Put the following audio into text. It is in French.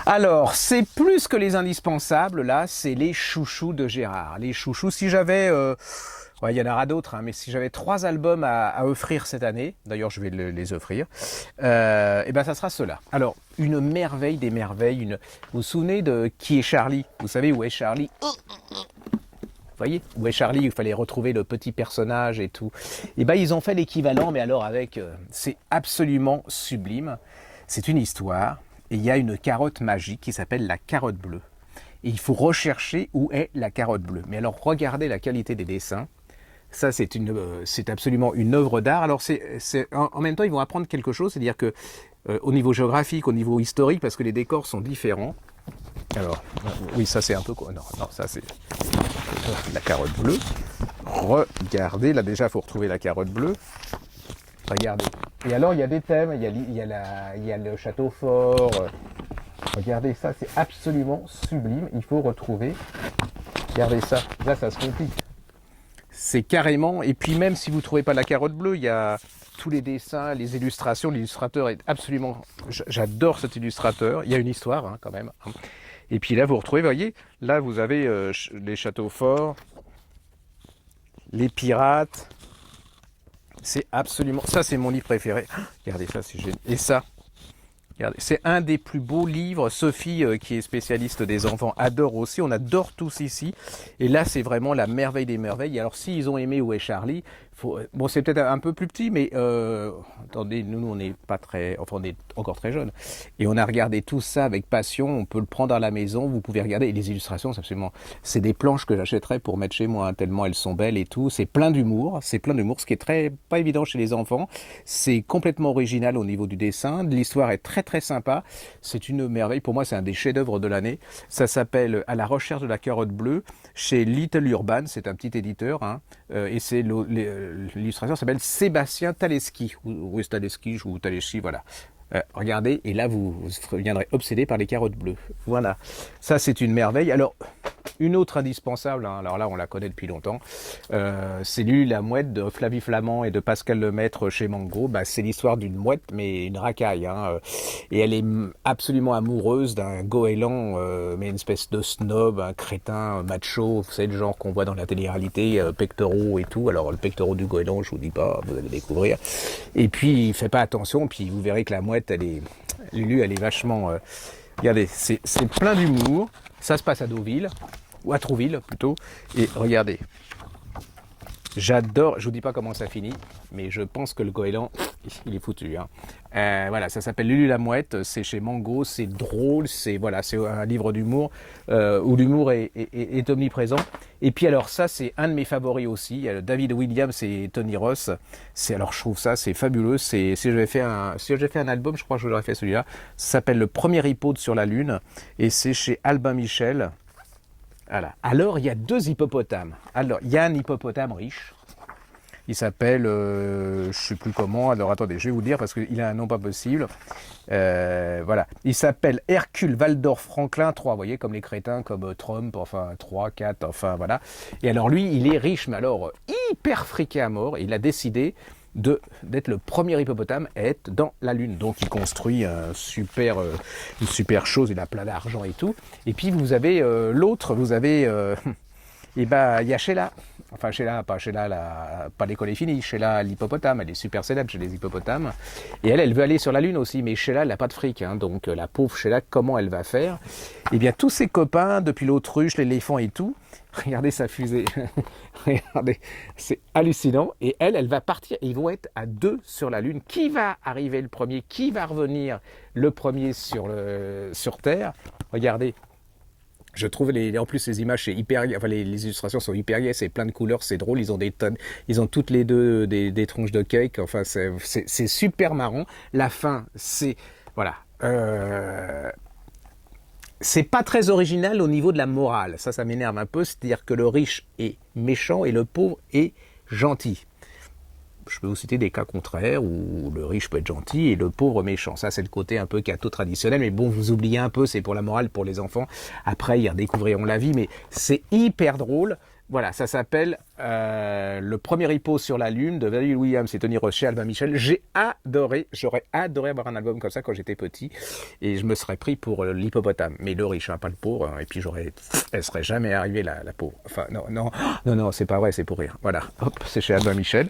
Alors, c'est plus que les indispensables, là, c'est les chouchous de Gérard. Les chouchous, si j'avais... ouais, il y en aura d'autres, hein, mais si j'avais 3 albums à offrir cette année, d'ailleurs je vais les offrir, et ben ça sera ceux-là. Alors, une merveille des merveilles, vous vous souvenez de Qui est Charlie? Vous savez où est Charlie? Vous voyez, où est Charlie? Il fallait retrouver le petit personnage et tout. Et ben ils ont fait l'équivalent, mais alors avec... c'est absolument sublime. C'est une histoire, et il y a une carotte magique qui s'appelle la carotte bleue. Et il faut rechercher où est la carotte bleue. Mais alors regardez la qualité des dessins. Ça, c'est absolument une œuvre d'art. Alors, en même temps, ils vont apprendre quelque chose, c'est-à-dire que au niveau géographique, au niveau historique, parce que les décors sont différents. Alors, oui, ça c'est un peu quoi. Non, ça c'est la carotte bleue. Regardez, là déjà, il faut retrouver la carotte bleue. Regardez. Et alors, il y a des thèmes. Il y a le château fort. Regardez ça, c'est absolument sublime. Il faut retrouver. Regardez ça. Là, ça se complique. C'est carrément, et puis même si vous ne trouvez pas la carotte bleue, il y a tous les dessins, les illustrations, l'illustrateur est absolument, j'adore cet illustrateur, il y a une histoire quand même. Et puis là vous retrouvez, vous voyez, là vous avez les châteaux forts, les pirates, c'est absolument, ça c'est mon livre préféré, regardez ça c'est génial, et ça, regardez, c'est un des plus beaux livres. Sophie, qui est spécialiste des enfants, adore aussi. On adore tous ici. Et là, c'est vraiment la merveille des merveilles. Alors, s'ils ont aimé Où est Charlie, bon, c'est peut-être un peu plus petit, mais attendez, nous, on n'est pas très... Enfin, on est encore très jeunes. Et on a regardé tout ça avec passion. On peut le prendre à la maison. Vous pouvez regarder. Et les illustrations, c'est absolument... C'est des planches que j'achèterais pour mettre chez moi, tellement elles sont belles et tout. C'est plein d'humour. C'est plein d'humour, ce qui est pas évident chez les enfants. C'est complètement original au niveau du dessin. L'histoire est très sympa. C'est une merveille. Pour moi, c'est un des chefs-d'œuvre de l'année. Ça s'appelle À la recherche de la carotte bleue chez Little Urban. C'est un petit éditeur. Et c'est l'illustrateur s'appelle Sébastien Taleski. Ou Taleski ou Taleski, voilà. Regardez, et là, vous viendrez obsédé par les carottes bleues. Voilà. Ça, c'est une merveille. Alors, une autre indispensable, alors là, on la connaît depuis longtemps, c'est Lulu la mouette de Flavie Flament et de Pascal Lemaître chez Mango. C'est l'histoire d'une mouette, mais une racaille. Et elle est absolument amoureuse d'un goéland, mais une espèce de snob, un crétin, macho, vous savez, le genre qu'on voit dans la télé-réalité, pectoraux et tout. Alors, le pectoral du goéland, je vous dis pas, vous allez découvrir. Et puis, il fait pas attention, puis vous verrez que la mouette, Lulu, elle est vachement... regardez, c'est plein d'humour. Ça se passe à Deauville, ou à Trouville plutôt. Et regardez, j'adore, je vous dis pas comment ça finit, mais je pense que le goéland, il est foutu. Voilà, ça s'appelle Lulu la mouette, c'est chez Mango, c'est drôle, c'est un livre d'humour où l'humour est omniprésent. Et puis alors ça, c'est un de mes favoris aussi, David Williams et Tony Ross. Alors je trouve ça, c'est fabuleux. Si j'avais fait un album, je crois que j'aurais fait celui-là. Ça s'appelle Le premier hippode sur la lune et c'est chez Albin Michel. Voilà. Alors il y a 2 hippopotames. Alors il y a un hippopotame riche. Il s'appelle, je ne sais plus comment, alors attendez, je vais vous dire parce qu'il a un nom pas possible. Voilà, il s'appelle Hercule Waldorf Franklin 3, vous voyez, comme les crétins, comme Trump, enfin 3, 4, enfin voilà. Et alors lui, il est riche, mais alors hyper friqué à mort. Il a décidé d'être le premier hippopotame à être dans la Lune. Donc il construit une super chose, il a plein d'argent et tout. Et puis vous avez l'autre, vous avez... et ben il y a Sheila. Enfin, Sheila, pas l'école est finie. Sheila, l'hippopotame, elle est super célèbre chez les hippopotames. Et elle veut aller sur la Lune aussi, mais Sheila, elle n'a pas de fric. Donc, la pauvre Sheila, comment elle va faire? Eh bien, tous ses copains, depuis l'autruche, l'éléphant et tout, regardez sa fusée. Regardez, c'est hallucinant. Et elle va partir. Ils vont être à 2 sur la Lune. Qui va arriver le premier? Qui va revenir le premier sur Terre? Regardez. Je trouve en plus les images, c'est hyper, enfin les illustrations sont hyper gaies, c'est plein de couleurs, c'est drôle, ils ont toutes les deux des tronches de cake, enfin c'est super marrant. La fin, c'est voilà, c'est pas très original au niveau de la morale. Ça m'énerve un peu, c'est-à-dire que le riche est méchant et le pauvre est gentil. Je peux vous citer des cas contraires où le riche peut être gentil et le pauvre méchant. Ça, c'est le côté un peu catho traditionnel. Mais bon, vous oubliez un peu, c'est pour la morale, pour les enfants. Après, ils redécouvriront la vie. Mais c'est hyper drôle. Voilà, ça s'appelle Le premier hippo sur la lune de Valérie Williams et Tony Rocher, Albin Michel. J'ai adoré, j'aurais adoré avoir un album comme ça quand j'étais petit et je me serais pris pour l'hippopotame. Mais le riche, hein, pas le pauvre. Hein, et puis elle serait jamais arrivée la pauvre. Enfin non, c'est pas vrai, c'est pour rire. Voilà, hop, c'est chez Albin Michel.